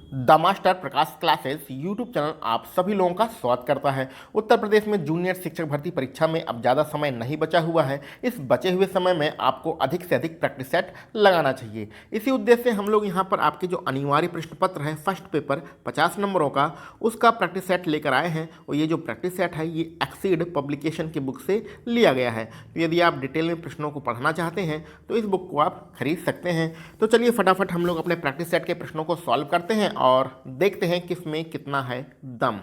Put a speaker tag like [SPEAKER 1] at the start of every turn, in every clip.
[SPEAKER 1] The master Prakash classes YouTube channel आप सभी लोगों का स्वागत करता है। उत्तर प्रदेश में जूनियर शिक्षक भर्ती परीक्षा में अब ज़्यादा समय नहीं बचा हुआ है। इस बचे हुए समय में आपको अधिक से अधिक प्रैक्टिस सेट लगाना चाहिए। इसी उद्देश्य से हम लोग यहाँ पर आपके जो अनिवार्य प्रश्न पत्र है फर्स्ट पेपर 50 नंबरों का, उसका प्रैक्टिस सेट लेकर आए हैं। और ये जो प्रैक्टिस सेट है ये एक्सीड पब्लिकेशन की बुक से लिया गया है। तो यदि आप डिटेल में प्रश्नों को पढ़ना चाहते हैं तो इस बुक को आप खरीद सकते हैं। तो चलिए फटाफट हम लोग अपने प्रैक्टिस सेट के प्रश्नों को सॉल्व करते हैं और देखते हैं किसमें कितना है दम।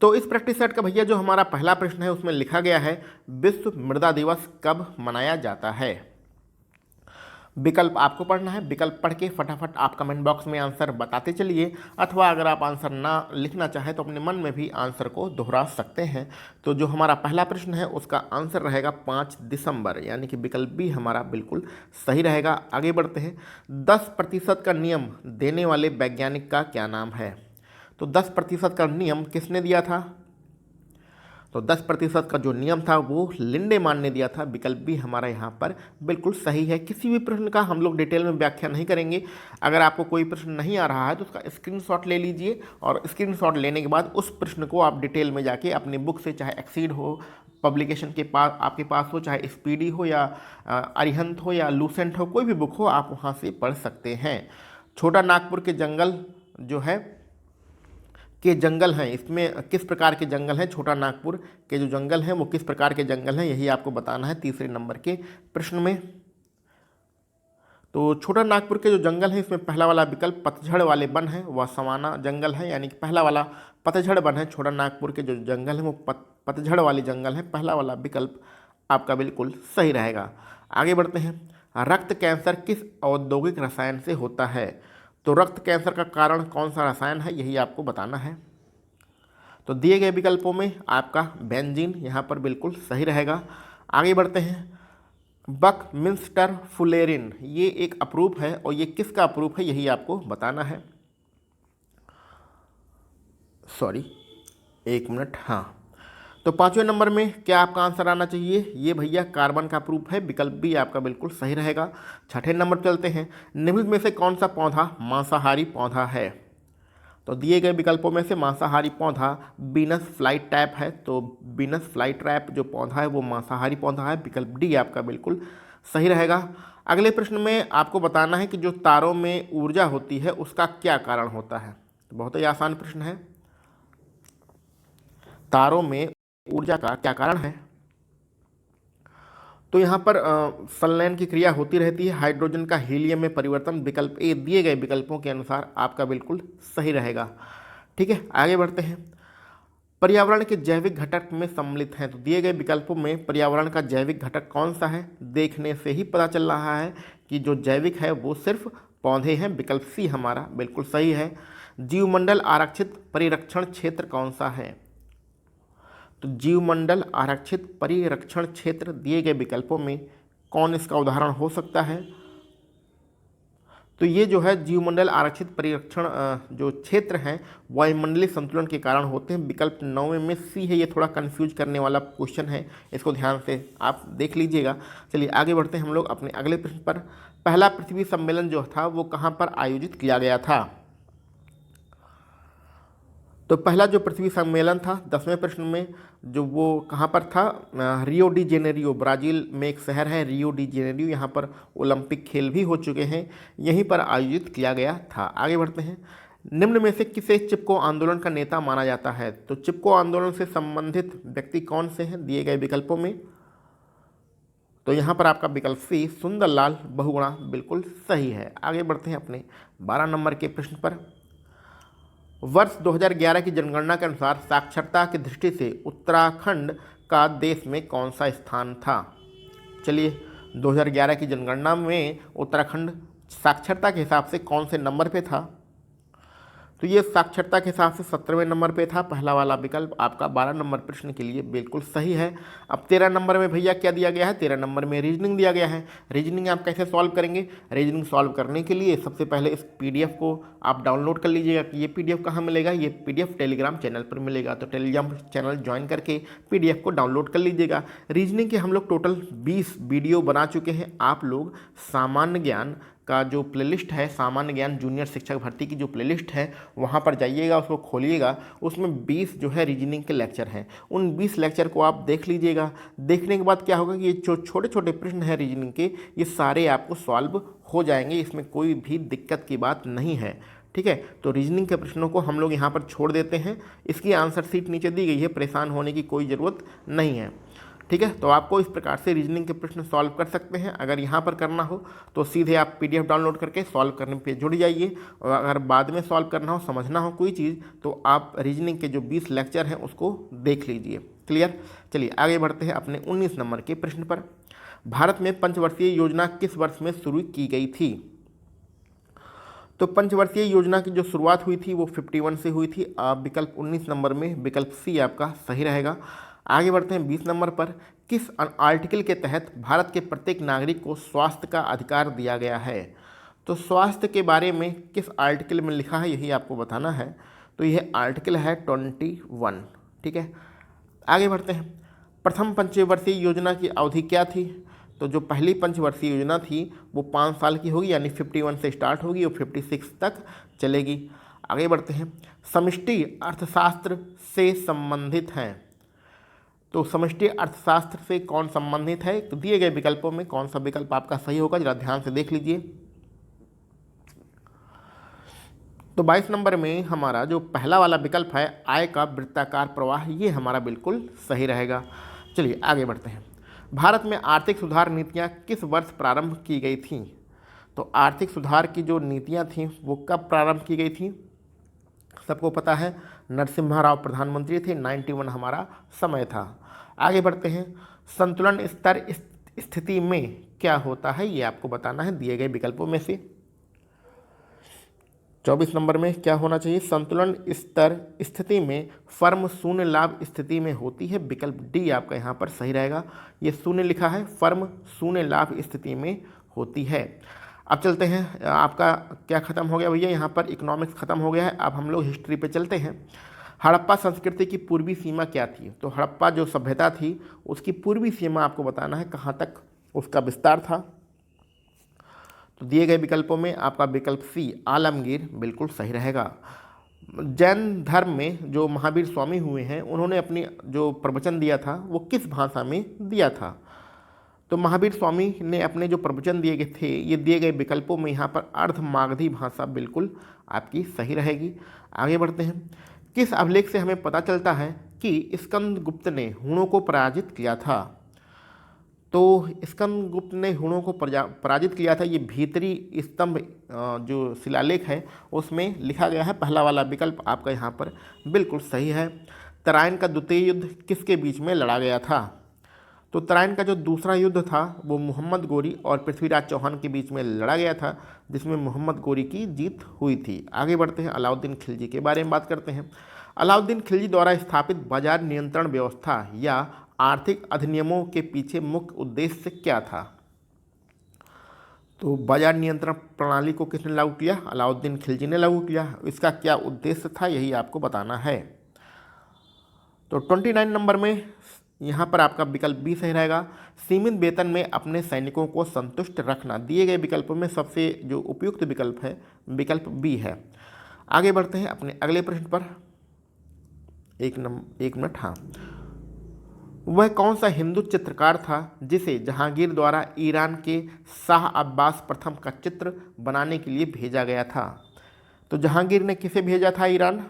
[SPEAKER 1] तो इस प्रैक्टिस सेट का भैया जो हमारा पहला प्रश्न है उसमें लिखा गया है विश्व मृदा दिवस कब मनाया जाता है। विकल्प आपको पढ़ना है, विकल्प पढ़ के फटाफट आप कमेंट बॉक्स में आंसर बताते चलिए, अथवा अगर आप आंसर ना लिखना चाहें तो अपने मन में भी आंसर को दोहरा सकते हैं। तो जो हमारा पहला प्रश्न है उसका आंसर रहेगा 5 दिसंबर, यानी कि विकल्प भी हमारा बिल्कुल सही रहेगा। आगे बढ़ते हैं। 10% का नियम देने वाले वैज्ञानिक का क्या नाम है। तो 10% का नियम किसने दिया था। तो 10% का जो नियम था वो लिंडेमान ने दिया था। विकल्प भी हमारा यहाँ पर बिल्कुल सही है। किसी भी प्रश्न का हम लोग डिटेल में व्याख्या नहीं करेंगे। अगर आपको कोई प्रश्न नहीं आ रहा है तो उसका स्क्रीनशॉट ले लीजिए और स्क्रीनशॉट लेने के बाद उस प्रश्न को आप डिटेल में जाके अपनी बुक से, चाहे एक्सीड हो पब्लिकेशन के पास आपके पास हो, चाहे स्पीडी हो या अरिहंत हो या लूसेंट हो, कोई भी बुक हो आप वहाँ से पढ़ सकते हैं। छोटा नागपुर के जंगल जो है के जंगल हैं, इसमें किस प्रकार के जंगल हैं। छोटा नागपुर के जो जंगल हैं वो किस प्रकार के जंगल हैं, यही आपको बताना है तीसरे नंबर के प्रश्न में। तो छोटा नागपुर के जो जंगल हैं इसमें पहला वाला विकल्प पतझड़ वाले वन है, वह सवाना जंगल है, यानी कि पहला वाला पतझड़ वन है। छोटा नागपुर के जो जंगल हैं वो पतझड़ वाले जंगल हैं। पहला वाला विकल्प आपका बिल्कुल सही रहेगा। आगे बढ़ते हैं। रक्त कैंसर किस औद्योगिक रसायन से होता है। तो रक्त कैंसर का कारण कौन सा रसायन है, यही आपको बताना है। तो दिए गए विकल्पों में आपका बेंजीन यहाँ पर बिल्कुल सही रहेगा। आगे बढ़ते हैं। बकमिंस्टर फुलेरिन ये एक अप्रूव है और ये किसका अप्रूव है, यही आपको बताना है। सॉरी, एक मिनट। हाँ, तो 5वें नंबर में क्या आपका आंसर आना चाहिए, ये भैया कार्बन का प्रूफ है। विकल्प भी आपका बिल्कुल सही रहेगा। 6ठे नंबर चलते हैं। निम्नलिखित में से कौन सा पौधा मांसाहारी पौधा है। तो दिए गए विकल्पों में से मांसाहारी पौधा बीनस फ्लाई ट्रैप है। तो बीनस फ्लाई ट्रैप जो पौधा है वो मांसाहारी पौधा है। विकल्प डी आपका बिल्कुल सही रहेगा। अगले प्रश्न में आपको बताना है कि जो तारों में ऊर्जा होती है उसका क्या कारण होता है। तो बहुत ही आसान प्रश्न है। तारों में ऊर्जा का क्या कारण है। तो यहाँ पर संलयन की क्रिया होती रहती है, हाइड्रोजन का हीलियम में परिवर्तन। विकल्प ए दिए गए विकल्पों के अनुसार आपका बिल्कुल सही रहेगा। ठीक है, आगे बढ़ते हैं। पर्यावरण के जैविक घटक में सम्मिलित हैं। तो दिए गए विकल्पों में पर्यावरण का जैविक घटक कौन सा है। देखने से ही पता चल रहा है कि जो जैविक है वो सिर्फ पौधे हैं। विकल्प सी हमारा बिल्कुल सही है। जीवमंडल आरक्षित परिरक्षण क्षेत्र कौन सा है। तो जीवमंडल आरक्षित परिरक्षण क्षेत्र दिए गए विकल्पों में कौन इसका उदाहरण हो सकता है। तो ये जो है जीवमंडल आरक्षित परिरक्षण जो क्षेत्र हैं वायुमंडलीय संतुलन के कारण होते हैं। विकल्प 9 में सी है। ये थोड़ा कंफ्यूज करने वाला क्वेश्चन है, इसको ध्यान से आप देख लीजिएगा। चलिए आगे बढ़ते हैं हम लोग अपने अगले प्रश्न पर। पहला पृथ्वी सम्मेलन जो था वो कहाँ पर आयोजित किया गया था। तो पहला जो पृथ्वी सम्मेलन था 10वें प्रश्न में जो वो कहाँ पर था, रियो डी जेनेरियो, ब्राज़ील में एक शहर है रियो डी जेनेरियो। यहाँ पर ओलंपिक खेल भी हो चुके हैं, यहीं पर आयोजित किया गया था। आगे बढ़ते हैं। निम्न में से किसे चिपको आंदोलन का नेता माना जाता है। तो चिपको आंदोलन से संबंधित व्यक्ति कौन से हैं दिए गए विकल्पों में। तो यहाँ पर आपका विकल्प सी सुंदरलाल बहुगुणा बिल्कुल सही है। आगे बढ़ते हैं अपने 12 नंबर के प्रश्न पर। वर्ष 2011 की जनगणना के अनुसार साक्षरता की दृष्टि से उत्तराखंड का देश में कौन सा स्थान था। चलिए 2011 की जनगणना में उत्तराखंड साक्षरता के हिसाब से कौन से नंबर पे था। तो ये साक्षरता के हिसाब से 17वें नंबर पे था। पहला वाला विकल्प आपका 12 नंबर प्रश्न के लिए बिल्कुल सही है। अब 13 नंबर में भैया क्या दिया गया है, 13 नंबर में रीजनिंग दिया गया है। रीजनिंग आप कैसे सॉल्व करेंगे। रीजनिंग सॉल्व करने के लिए सबसे पहले इस पीडीएफ को आप डाउनलोड कर लीजिएगा कि ये पीडीएफ कहाँ मिलेगा, ये पीडीएफ टेलीग्राम चैनल पर मिलेगा। तो टेलीग्राम चैनल ज्वाइन करके पीडीएफ को डाउनलोड कर लीजिएगा। रीजनिंग के हम लोग टोटल 20 वीडियो बना चुके हैं। आप लोग सामान्य ज्ञान, का जो प्लेलिस्ट है, सामान्य ज्ञान जूनियर शिक्षक भर्ती की जो प्लेलिस्ट है वहाँ पर जाइएगा, उसको खोलिएगा, उसमें 20 जो है रीजनिंग के लेक्चर हैं। उन 20 लेक्चर को आप देख लीजिएगा। देखने के बाद क्या होगा कि ये जो छोटे छोटे प्रश्न हैं रीजनिंग के, ये सारे आपको सॉल्व हो जाएंगे, इसमें कोई भी दिक्कत की बात नहीं है। ठीक है, तो रीजनिंग के प्रश्नों को हम लोग यहाँ पर छोड़ देते हैं। इसकी आंसर शीट नीचे दी गई है, परेशान होने की कोई ज़रूरत नहीं है। ठीक है, तो आपको इस प्रकार से रीजनिंग के प्रश्न सॉल्व कर सकते हैं। अगर यहाँ पर करना हो तो सीधे आप PDF डाउनलोड करके सॉल्व करने पे जुड़ जाइए, और अगर बाद में सॉल्व करना हो, समझना हो कोई चीज़, तो आप रीजनिंग के जो 20 लेक्चर हैं उसको देख लीजिए। क्लियर। चलिए आगे बढ़ते हैं अपने 19 नंबर के प्रश्न पर। भारत में पंचवर्षीय योजना किस वर्ष में शुरू की गई थी? तो पंचवर्षीय योजना की जो शुरुआत हुई थी वो 51 से हुई थी। विकल्प 19 नंबर में विकल्प सी आपका सही रहेगा। आगे बढ़ते हैं 20 नंबर पर। किस आर्टिकल के तहत भारत के प्रत्येक नागरिक को स्वास्थ्य का अधिकार दिया गया है? तो स्वास्थ्य के बारे में किस आर्टिकल में लिखा है यही आपको बताना है। तो यह आर्टिकल है 21। ठीक है, आगे बढ़ते हैं। प्रथम पंचवर्षीय योजना की अवधि क्या थी? तो जो पहली पंचवर्षीय योजना थी वो 5 साल की होगी, यानी 51 से स्टार्ट होगी और 56 तक चलेगी। आगे बढ़ते हैं। समष्टि अर्थशास्त्र से संबंधित हैं। तो समष्टि अर्थशास्त्र से कौन संबंधित है? तो दिए गए विकल्पों में कौन सा विकल्प आपका सही होगा, जरा ध्यान से देख लीजिए। तो 22 नंबर में हमारा जो पहला वाला विकल्प है, आय का वृत्ताकार प्रवाह, ये हमारा बिल्कुल सही रहेगा। चलिए आगे बढ़ते हैं। भारत में आर्थिक सुधार नीतियाँ किस वर्ष प्रारंभ की गई थीं? तो आर्थिक सुधार की जो नीतियाँ थीं वो कब प्रारंभ की गई थी? सबको पता है, नरसिम्हा राव प्रधानमंत्री थे, 91 हमारा समय था। आगे बढ़ते हैं। संतुलन स्तर स्थिति में क्या होता है, ये आपको बताना है दिए गए विकल्पों में से। 24 नंबर में क्या होना चाहिए? संतुलन स्तर स्थिति में फर्म शून्य लाभ स्थिति में होती है। विकल्प डी आपका यहाँ पर सही रहेगा। ये शून्य लिखा है, फर्म शून्य लाभ स्थिति में होती है। अब चलते हैं, आपका क्या खत्म हो गया भैया, यहाँ पर इकोनॉमिक्स खत्म हो गया है। अब हम लोग हिस्ट्री पे चलते हैं। हड़प्पा संस्कृति की पूर्वी सीमा क्या थी? तो हड़प्पा जो सभ्यता थी उसकी पूर्वी सीमा आपको बताना है, कहाँ तक उसका विस्तार था। तो दिए गए विकल्पों में आपका विकल्प सी आलमगीर बिल्कुल सही रहेगा। जैन धर्म में जो महावीर स्वामी हुए हैं, उन्होंने अपनी जो प्रवचन दिया था वो किस भाषा में दिया था? तो महावीर स्वामी ने अपने जो प्रवचन दिए गए थे, ये दिए गए विकल्पों में यहाँ पर अर्धमागधी भाषा बिल्कुल आपकी सही रहेगी। आगे बढ़ते हैं। किस अभिलेख से हमें पता चलता है कि स्कंदगुप्त ने हुणों को पराजित किया था? तो स्कंदगुप्त ने हुणों को पराजित किया था, ये भीतरी स्तंभ जो शिलालेख है उसमें लिखा गया है। पहला वाला विकल्प आपका यहाँ पर बिल्कुल सही है। तराइन का द्वितीय युद्ध किसके बीच में लड़ा गया था? तो तराइन का जो दूसरा युद्ध था वो मोहम्मद गोरी और पृथ्वीराज चौहान के बीच में लड़ा गया था, जिसमें मोहम्मद गोरी की जीत हुई थी। आगे बढ़ते हैं, अलाउद्दीन खिलजी के बारे में बात करते हैं। अलाउद्दीन खिलजी द्वारा स्थापित बाजार नियंत्रण व्यवस्था या आर्थिक अधिनियमों के पीछे मुख्य उद्देश्य क्या था? तो बाजार नियंत्रण प्रणाली को किसने लागू किया? अलाउद्दीन खिलजी ने लागू किया। इसका क्या उद्देश्य था, यही आपको बताना है। तो 29 नंबर में यहाँ पर आपका विकल्प बी सही रहेगा। सीमित वेतन में अपने सैनिकों को संतुष्ट रखना, दिए गए विकल्पों में सबसे जो उपयुक्त विकल्प है विकल्प बी है। आगे बढ़ते हैं अपने अगले प्रश्न पर। एक मिनट, हाँ। वह कौन सा हिंदू चित्रकार था जिसे जहांगीर द्वारा ईरान के शाह अब्बास प्रथम का चित्र बनाने के लिए भेजा गया था? तो जहांगीर ने किसे भेजा था ईरान?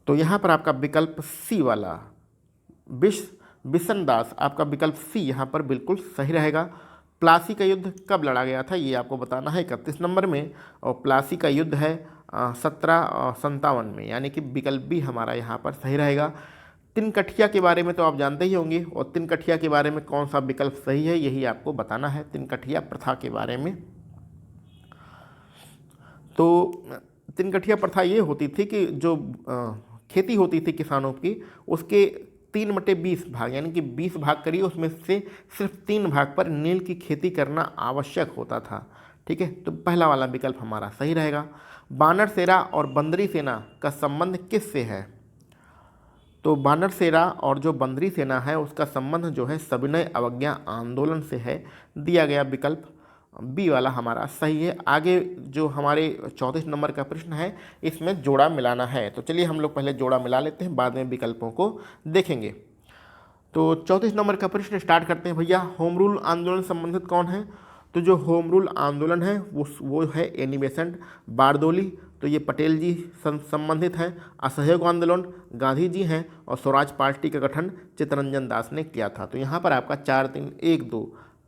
[SPEAKER 1] तो यहाँ पर आपका विकल्प सी वाला बिशन दास, आपका विकल्प सी यहाँ पर बिल्कुल सही रहेगा। प्लासी का युद्ध कब लड़ा गया था, ये आपको बताना है 31 नंबर में, और प्लासी का युद्ध है 1757 में, यानी कि विकल्प भी हमारा यहाँ पर सही रहेगा। तिनकठिया के बारे में तो आप जानते ही होंगे, और तिनकठिया के बारे में कौन सा विकल्प सही है यही आपको बताना है, तिनकठिया प्रथा के बारे में। तो तिनकठिया प्रथा ये होती थी कि जो खेती होती थी किसानों की, उसके 3/20 भाग, यानी कि 20 भाग करिए, उसमें से सिर्फ 3 भाग पर नील की खेती करना आवश्यक होता था। ठीक है, तो पहला वाला विकल्प हमारा सही रहेगा। बानर सेना और बंदरी सेना का संबंध किससे है? तो बानर सेना और जो बंदरी सेना है उसका संबंध जो है सविनय अवज्ञा आंदोलन से है, दिया गया विकल्प। बी वाला हमारा सही है। आगे जो हमारे 34 नंबर का प्रश्न है इसमें जोड़ा मिलाना है, तो चलिए हम लोग पहले जोड़ा मिला लेते हैं, बाद में विकल्पों को देखेंगे। तो 34 नंबर का प्रश्न स्टार्ट करते हैं भैया। होम रूल आंदोलन संबंधित कौन है? तो जो होम रूल आंदोलन है वो है एनी बेसेंट बारदोली, तो ये पटेल जी संबंधित हैं। असहयोग आंदोलन गांधी जी हैं, और स्वराज पार्टी का गठन चित्तरंजन दास ने किया था। तो यहाँ पर आपका 4 3 1 2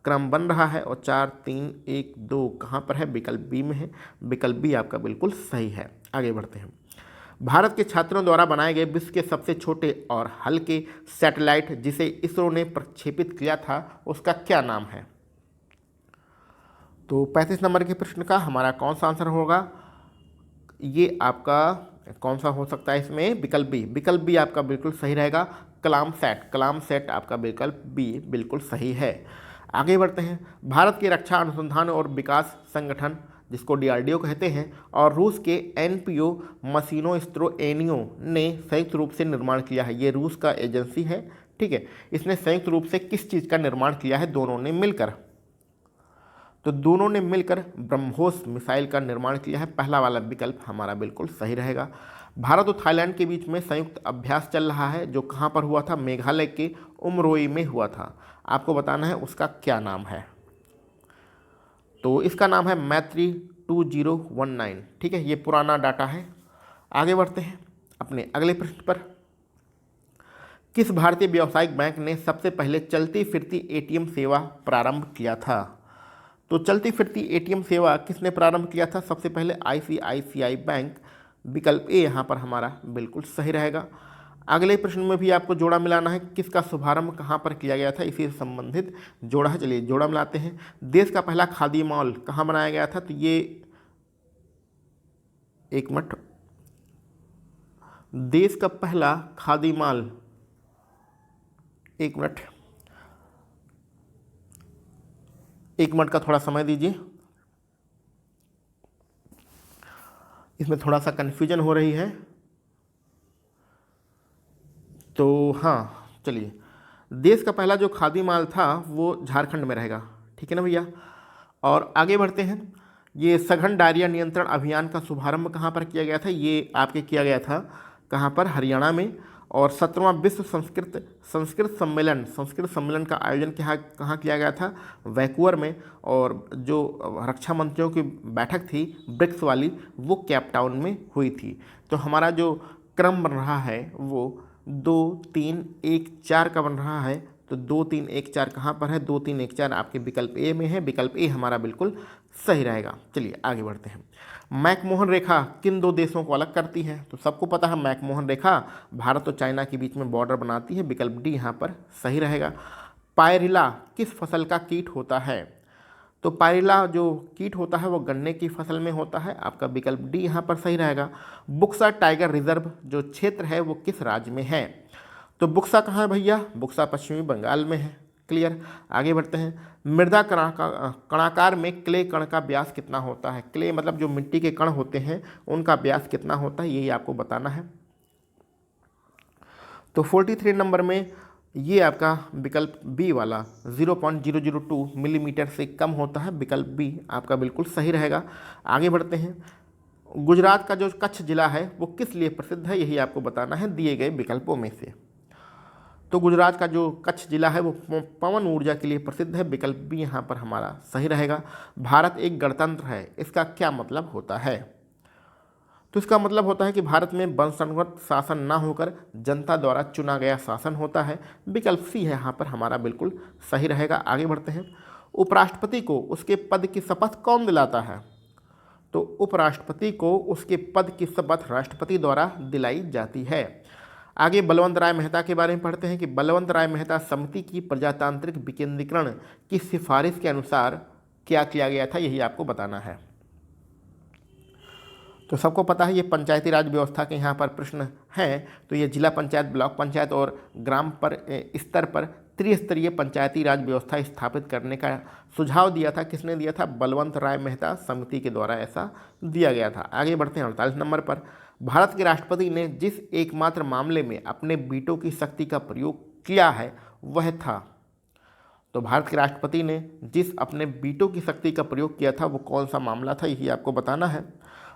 [SPEAKER 1] क्रम बन रहा है, और 4 3 1 2 कहाँ पर है? विकल्प बी में है। विकल्प बी आपका बिल्कुल सही है। आगे बढ़ते हैं। भारत के छात्रों द्वारा बनाए गए विश्व के सबसे छोटे और हल्के सैटेलाइट जिसे इसरो ने प्रक्षेपित किया था उसका क्या नाम है? तो 35 नंबर के प्रश्न का हमारा कौन सा आंसर होगा? ये आपका कौन सा हो सकता है इसमें? विकल्प बी। विकल्प बी आपका बिल्कुल सही रहेगा। कलाम सेट, कलाम सेट आपका विकल्प बी बिल्कुल सही है। आगे बढ़ते हैं। भारत के रक्षा अनुसंधान और विकास संगठन जिसको डीआरडीओ कहते हैं और रूस के एनपीओ मशीनोस्ट्रोएनियो ने संयुक्त रूप से निर्माण किया है। ये रूस का एजेंसी है, ठीक है। इसने संयुक्त रूप से किस चीज़ का निर्माण किया है? दोनों ने मिलकर। तो दोनों ने मिलकर ब्रह्मोस मिसाइल का निर्माण किया है। पहला वाला विकल्प हमारा बिल्कुल सही रहेगा। भारत और थाईलैंड के बीच में संयुक्त अभ्यास चल रहा है जो कहाँ पर हुआ था? मेघालय के उमरोई में हुआ था। आपको बताना है उसका क्या नाम है। तो इसका नाम है मैत्री 2019, ठीक है। ये पुराना डाटा है। आगे बढ़ते हैं अपने अगले प्रश्न पर। किस भारतीय व्यावसायिक बैंक ने सबसे पहले चलती फिरती एटीएम सेवा प्रारंभ किया था? तो चलती फिरती एटीएम सेवा किसने प्रारंभ किया था? सबसे पहले आईसीआईसीआई बैंक। विकल्प ए यहाँ पर हमारा बिल्कुल सही रहेगा। अगले प्रश्न में भी आपको जोड़ा मिलाना है। किसका शुभारंभ कहाँ पर किया गया था? इसी से संबंधित जोड़ा है। चलिए जोड़ा मिलाते हैं। देश का पहला खादी मॉल कहाँ बनाया गया था? तो ये एक मिनट, देश का पहला खादी मॉल, एक मिनट का थोड़ा समय दीजिए, इसमें थोड़ा सा कन्फ्यूजन हो रही है। तो हाँ चलिए, देश का पहला जो खादी माल था वो झारखंड में रहेगा, ठीक है ना भैया। और आगे बढ़ते हैं। ये सघन डायरिया नियंत्रण अभियान का शुभारंभ कहाँ पर किया गया था? ये आपके किया गया था कहाँ पर? हरियाणा में। और 17वां विश्व संस्कृत सम्मेलन का आयोजन कहाँ किया गया था? वैंकूवर में। और जो रक्षा मंत्रियों की बैठक थी ब्रिक्स वाली वो केप टाउन में हुई थी। तो हमारा जो क्रम बन रहा है वो 2 3 1 4 का बन रहा है। तो 2 3 1 4 कहाँ पर है? 2 3 1 4 आपके विकल्प ए में है। विकल्प ए हमारा बिल्कुल सही रहेगा। चलिए आगे बढ़ते हैं। मैकमोहन रेखा किन दो देशों को अलग करती है? तो सबको पता है मैकमोहन रेखा भारत और चाइना के बीच में बॉर्डर बनाती है। विकल्प डी यहाँ पर सही रहेगा। पायरिला किस फसल का कीट होता है? तो पायरिला जो कीट होता है वो गन्ने की फसल में होता है। आपका विकल्प डी यहाँ पर सही रहेगा। बुक्सा टाइगर रिजर्व जो क्षेत्र है वो किस राज्य में है? तो बुक्सा कहाँ है भैया? बुक्सा पश्चिमी बंगाल में है। क्लियर। आगे बढ़ते हैं। मृदा कणाकार में क्ले कण का व्यास कितना होता है? क्ले मतलब जो मिट्टी के कण होते हैं उनका व्यास कितना होता है, यही आपको बताना है। तो 43 नंबर में ये आपका विकल्प बी वाला 0.002 मिलीमीटर से कम होता है। विकल्प बी आपका बिल्कुल सही रहेगा। आगे बढ़ते हैं। गुजरात का जो कच्छ जिला है वो किस लिए प्रसिद्ध है, यही आपको बताना है दिए गए विकल्पों में से। तो गुजरात का जो कच्छ जिला है वो पवन ऊर्जा के लिए प्रसिद्ध है। विकल्प बी यहाँ पर हमारा सही रहेगा। भारत एक गणतंत्र है, इसका क्या मतलब होता है? तो इसका मतलब होता है कि भारत में वंशानुगत शासन ना होकर जनता द्वारा चुना गया शासन होता है। विकल्प सी है यहाँ पर हमारा बिल्कुल सही रहेगा। आगे बढ़ते हैं। उपराष्ट्रपति को उसके पद की शपथ कौन दिलाता है? तो उपराष्ट्रपति को उसके पद की शपथ राष्ट्रपति द्वारा दिलाई जाती है। आगे बलवंत राय मेहता के बारे में पढ़ते हैं कि बलवंत राय मेहता समिति की प्रजातांत्रिक विकेंद्रीकरण की सिफारिश के अनुसार क्या किया गया था, यही आपको बताना है। तो सबको पता है ये पंचायती राज व्यवस्था के यहाँ पर प्रश्न हैं। तो ये जिला पंचायत, ब्लॉक पंचायत और ग्राम पर स्तर पर त्रिस्तरीय पंचायती राज व्यवस्था स्थापित करने का सुझाव दिया था। किसने दिया था? बलवंत राय मेहता समिति के द्वारा ऐसा दिया गया था। आगे बढ़ते हैं 48 नंबर पर। भारत के राष्ट्रपति ने जिस एकमात्र मामले में अपने वीटो की शक्ति का प्रयोग किया है वह था। तो भारत के राष्ट्रपति ने जिस अपने वीटो की शक्ति का प्रयोग किया था वो कौन सा मामला था, यही आपको बताना है।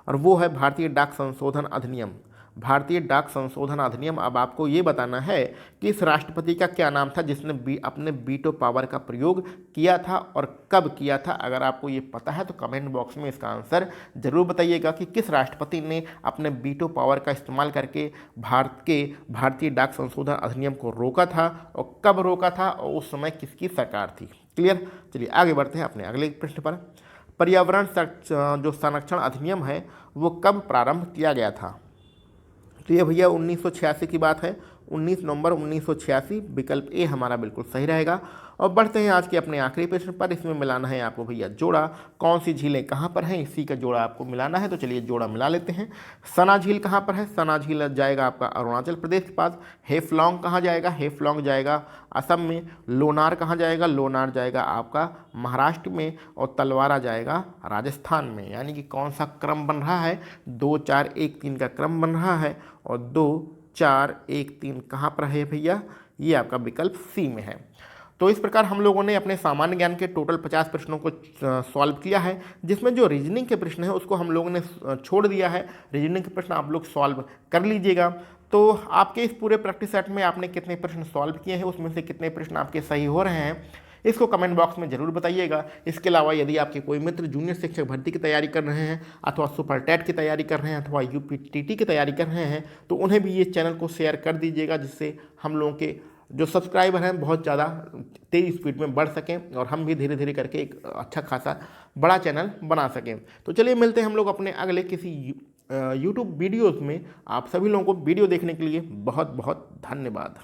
[SPEAKER 1] और वो है भारतीय डाक संशोधन अधिनियम। भारतीय डाक संशोधन अधिनियम। अब आपको ये बताना है कि इस राष्ट्रपति का क्या नाम था जिसने अपने वीटो पावर का प्रयोग किया था और कब किया था। अगर आपको ये पता है तो कमेंट बॉक्स में इसका आंसर जरूर बताइएगा कि किस राष्ट्रपति ने अपने वीटो पावर का इस्तेमाल करके भारतीय डाक संशोधन अधिनियम को रोका था और कब रोका था और उस समय किसकी सरकार थी। क्लियर। चलिए आगे बढ़ते हैं अपने अगले प्रश्न पर। पर्यावरण जो संरक्षण अधिनियम है वो कब प्रारंभ किया गया था। तो ये भैया 1986 की बात है, 19 नवंबर 1986। विकल्प ए हमारा बिल्कुल सही रहेगा। और बढ़ते हैं आज के अपने आखिरी प्रश्न पर। इसमें मिलाना है आपको भैया जोड़ा। कौन सी झीलें कहाँ पर हैं, इसी का जोड़ा आपको मिलाना है। तो चलिए जोड़ा मिला लेते हैं। सना झील कहाँ पर है, सना झील जाएगा आपका अरुणाचल प्रदेश के पास। हेफलॉन्ग कहाँ जाएगा, हेफलॉन्ग जाएगा असम में। लोनार कहाँ जाएगा, लोनार जाएगा आपका महाराष्ट्र में। और तलवारा जाएगा राजस्थान में। यानी कि कौन सा क्रम बन रहा है, 2 4 1 3 का क्रम बन रहा है। और 2 4 1 3 कहाँ पर है भैया, ये आपका विकल्प सी में है। तो इस प्रकार हम लोगों ने अपने सामान्य ज्ञान के टोटल 50 प्रश्नों को सॉल्व किया है, जिसमें जो रीजनिंग के प्रश्न हैं उसको हम लोगों ने छोड़ दिया है। रीजनिंग के प्रश्न आप लोग सॉल्व कर लीजिएगा। तो आपके इस पूरे प्रैक्टिस सेट में आपने कितने प्रश्न सॉल्व किए हैं, उसमें से कितने प्रश्न आपके सही हो रहे हैं, इसको कमेंट बॉक्स में जरूर बताइएगा। इसके अलावा यदि आपके कोई मित्र जूनियर शिक्षक भर्ती की तैयारी कर रहे हैं अथवा सुपर टेट की तैयारी कर रहे हैं अथवा यूपीटीटी की तैयारी कर रहे हैं तो उन्हें भी ये चैनल को शेयर कर दीजिएगा, जिससे हम लोगों के जो सब्सक्राइबर हैं बहुत ज़्यादा तेज़ स्पीड में बढ़ सकें और हम भी धीरे धीरे करके एक अच्छा खासा बड़ा चैनल बना सकें। तो चलिए मिलते हैं हम लोग अपने अगले किसी यूट्यूब वीडियोज़ में। आप सभी लोगों को वीडियो देखने के लिए बहुत बहुत धन्यवाद।